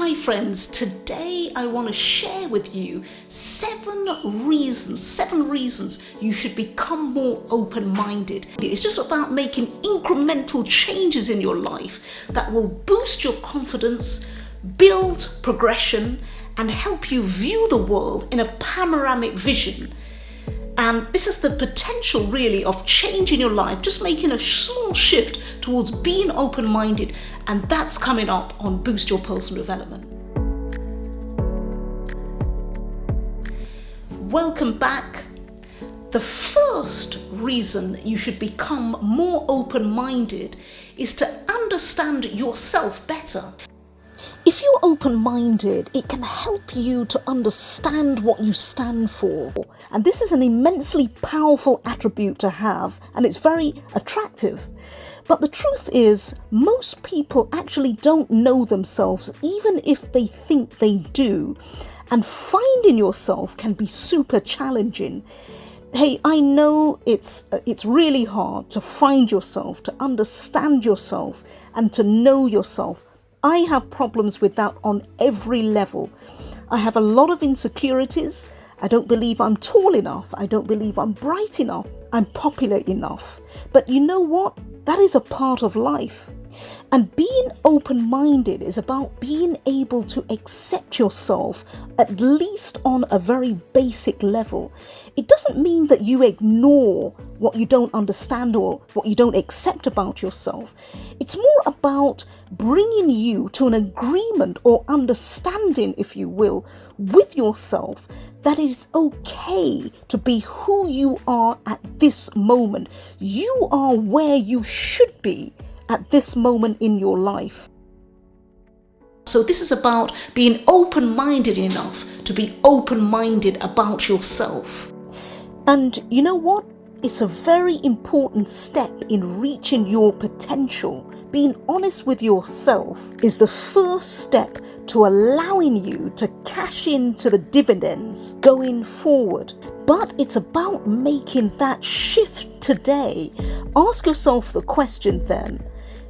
Hi friends, today I want to share with you seven reasons you should become more open-minded. It's just about making incremental changes in your life that will boost your confidence, build progression, and help you view the world in a panoramic vision. And this is the potential really of changing your life, just making a small shift towards being open-minded, and that's coming up on Boost Your Personal Development. Welcome back. The first reason that you should become more open-minded is to understand yourself better. If you're open-minded, it can help you to understand what you stand for. And this is an immensely powerful attribute to have, and it's very attractive. But the truth is, most people actually don't know themselves, even if they think they do. And finding yourself can be super challenging. Hey, I know it's really hard to find yourself, to understand yourself, and to know yourself. I have problems with that on every level. I have a lot of insecurities. I don't believe I'm tall enough. I don't believe I'm bright enough. I'm popular enough. But you know what? That is a part of life. And being open-minded is about being able to accept yourself, at least on a very basic level. It doesn't mean that you ignore what you don't understand or what you don't accept about yourself. It's more about bringing you to an agreement or understanding, if you will, with yourself that it is okay to be who you are at this moment. You are where you should be at this moment in your life. So this is about being open-minded enough to be open-minded about yourself. And you know what? It's a very important step in reaching your potential. Being honest with yourself is the first step to allowing you to cash into the dividends going forward. But it's about making that shift today. Ask yourself the question then,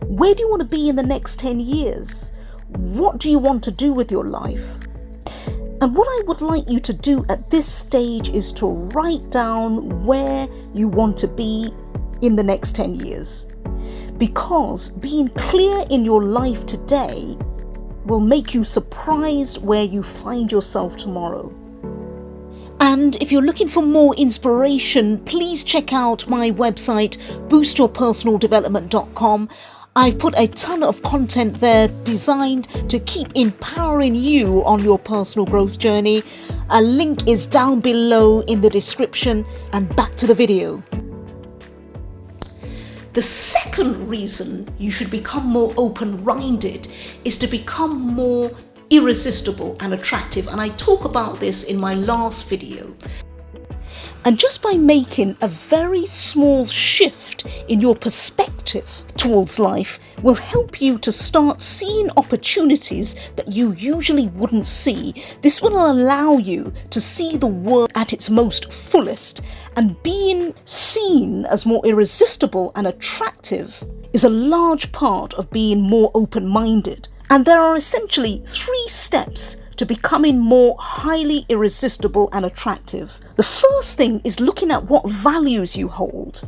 where do you want to be in the next 10 years? What do you want to do with your life? And what I would like you to do at this stage is to write down where you want to be in the next 10 years. Because being clear in your life today will make you surprised where you find yourself tomorrow. And if you're looking for more inspiration, please check out my website, boostyourpersonaldevelopment.com. I've put a ton of content there designed to keep empowering you on your personal growth journey. A link is down below in the description, and back to the video. The second reason you should become more open-minded is to become more irresistible and attractive. And I talk about this in my last video. And just by making a very small shift in your perspective towards life will help you to start seeing opportunities that you usually wouldn't see. This will allow you to see the world at its most fullest, and being seen as more irresistible and attractive is a large part of being more open-minded. And there are essentially 3 steps to becoming more highly irresistible and attractive. The first thing is looking at what values you hold.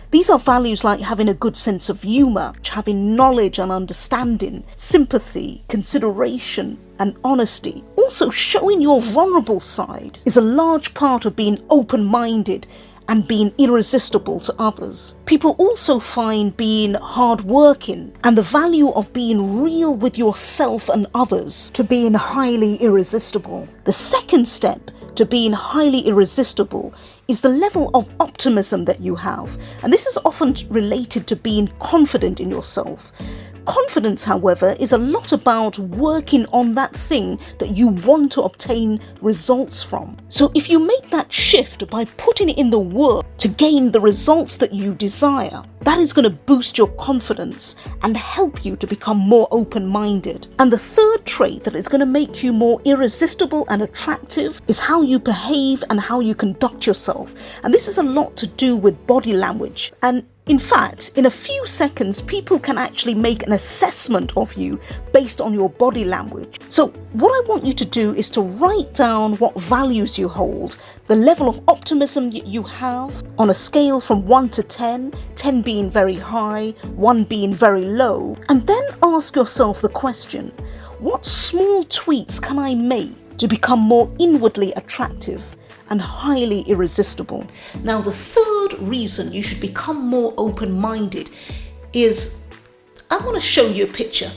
These are values like having a good sense of humor, having knowledge and understanding, sympathy, consideration, and honesty. Also, showing your vulnerable side is a large part of being open-minded and being irresistible to others. People also find being hardworking and the value of being real with yourself and others to being highly irresistible. The second step to being highly irresistible is the level of optimism that you have. And this is often related to being confident in yourself. Confidence, however, is a lot about working on that thing that you want to obtain results from. So if you make that shift by putting in the work to gain the results that you desire, that is going to boost your confidence and help you to become more open-minded. And the third trait that is going to make you more irresistible and attractive is how you behave and how you conduct yourself. And this is a lot to do with body language. And In fact, in a few seconds, people can actually make an assessment of you based on your body language. So what I want you to do is to write down what values you hold, the level of optimism you have on a scale from 1 to 10, 10 being very high, 1 being very low, and then ask yourself the question, what small tweaks can I make to become more inwardly attractive and highly irresistible? Now, the third reason you should become more open-minded is, I want to show you a picture.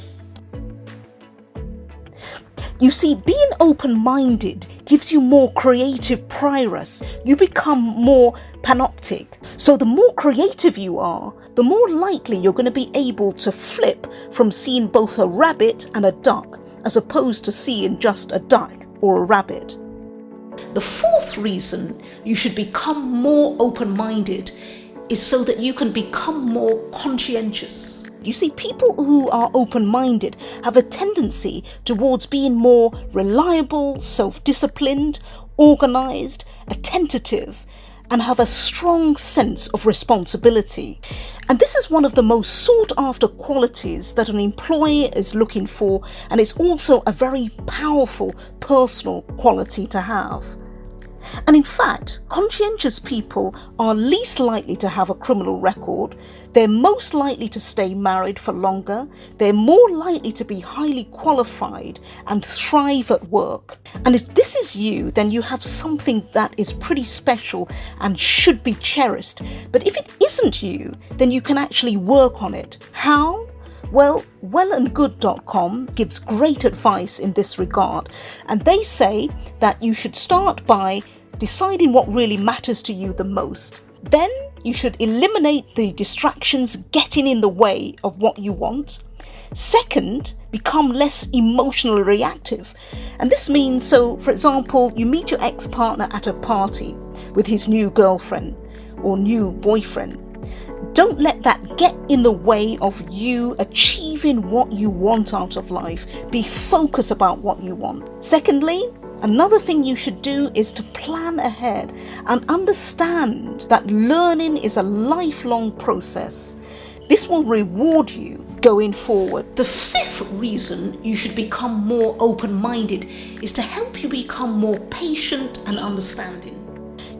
You see, being open-minded gives you more creative prowess. You become more panoptic. So the more creative you are, the more likely you're going to be able to flip from seeing both a rabbit and a duck, as opposed to seeing just a duck or a rabbit. The fourth reason you should become more open-minded is so that you can become more conscientious. You see, people who are open-minded have a tendency towards being more reliable, self-disciplined, organized, attentive, and have a strong sense of responsibility. And this is one of the most sought after qualities that an employer is looking for, and it's also a very powerful personal quality to have. And in fact, conscientious people are least likely to have a criminal record, they're most likely to stay married for longer, they're more likely to be highly qualified and thrive at work. And if this is you, then you have something that is pretty special and should be cherished. But if it isn't you, then you can actually work on it. How? Well, wellandgood.com gives great advice in this regard, and they say that you should start by deciding what really matters to you the most. Then you should eliminate the distractions getting in the way of what you want. Second, become less emotionally reactive. And this means, so for example, you meet your ex-partner at a party with his new girlfriend or new boyfriend. Don't let that get in the way of you achieving what you want out of life. Be focused about what you want. Secondly, another thing you should do is to plan ahead and understand that learning is a lifelong process. This will reward you going forward. The fifth reason you should become more open-minded is to help you become more patient and understanding.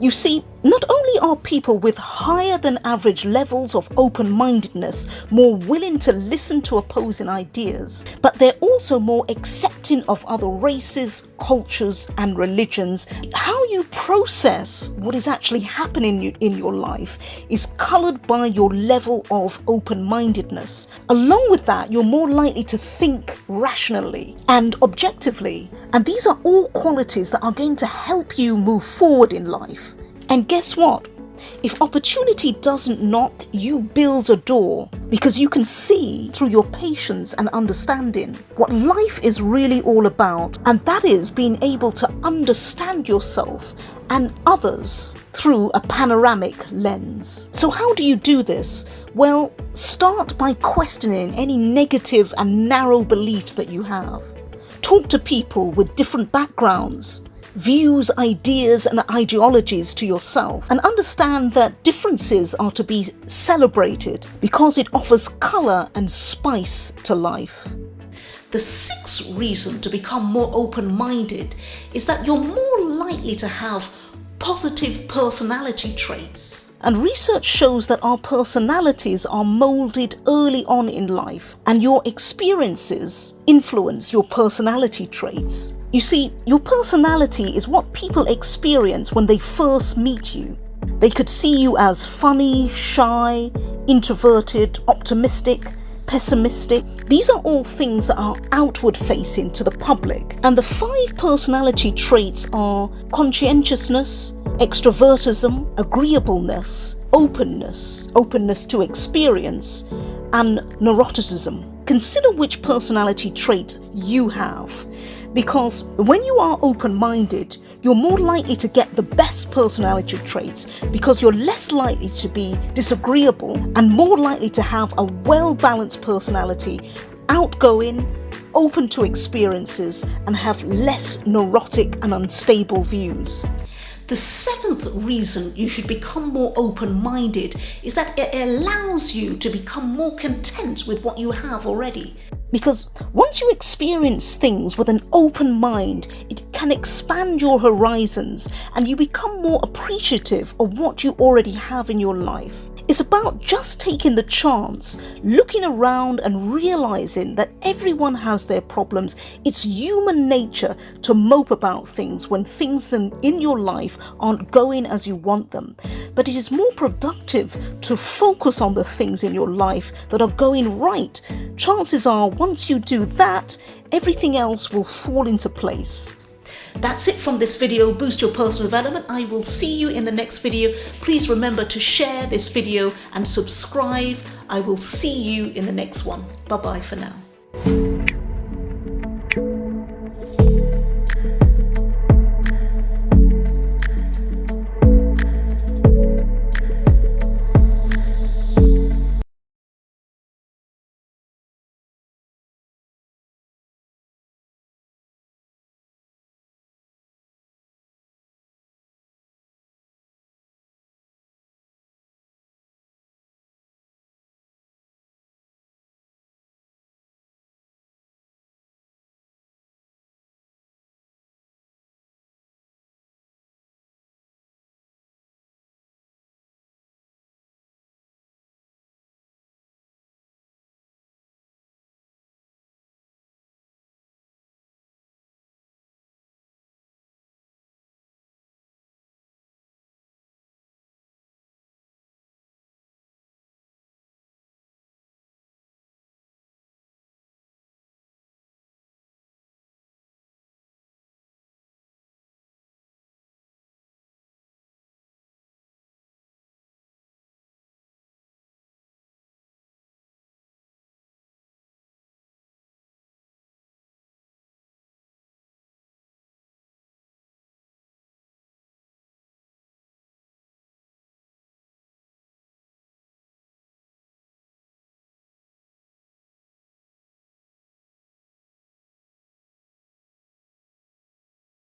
You see, not only are people with higher than average levels of open-mindedness more willing to listen to opposing ideas, but they're also more accepting of other races, cultures, and religions. How you process what is actually happening in your life is colored by your level of open-mindedness. Along with that, you're more likely to think rationally and objectively. And these are all qualities that are going to help you move forward in life. And guess what? If opportunity doesn't knock, you build a door, because you can see through your patience and understanding what life is really all about, and that is being able to understand yourself and others through a panoramic lens. So how do you do this? Well, start by questioning any negative and narrow beliefs that you have. Talk to people with different backgrounds, views, ideas, and ideologies to yourself, and understand that differences are to be celebrated because it offers colour and spice to life. The sixth reason to become more open-minded is that you're more likely to have positive personality traits. And research shows that our personalities are moulded early on in life, and your experiences influence your personality traits. You see, your personality is what people experience when they first meet you. They could see you as funny, shy, introverted, optimistic, pessimistic. These are all things that are outward facing to the public. And the 5 personality traits are conscientiousness, extrovertism, agreeableness, openness to experience, and neuroticism. Consider which personality trait you have, because when you are open-minded, you're more likely to get the best personality traits because you're less likely to be disagreeable and more likely to have a well-balanced personality, outgoing, open to experiences, and have less neurotic and unstable views. The seventh reason you should become more open-minded is that it allows you to become more content with what you have already. Because once you experience things with an open mind, it can expand your horizons and you become more appreciative of what you already have in your life. It's about just taking the chance, looking around and realizing that everyone has their problems. It's human nature to mope about things when things in your life aren't going as you want them. But it is more productive to focus on the things in your life that are going right. Chances are, once you do that, everything else will fall into place. That's it from this video, Boost Your Personal Development. I will see you in the next video. Please remember to share this video and subscribe. I will see you in the next one. Bye-bye for now.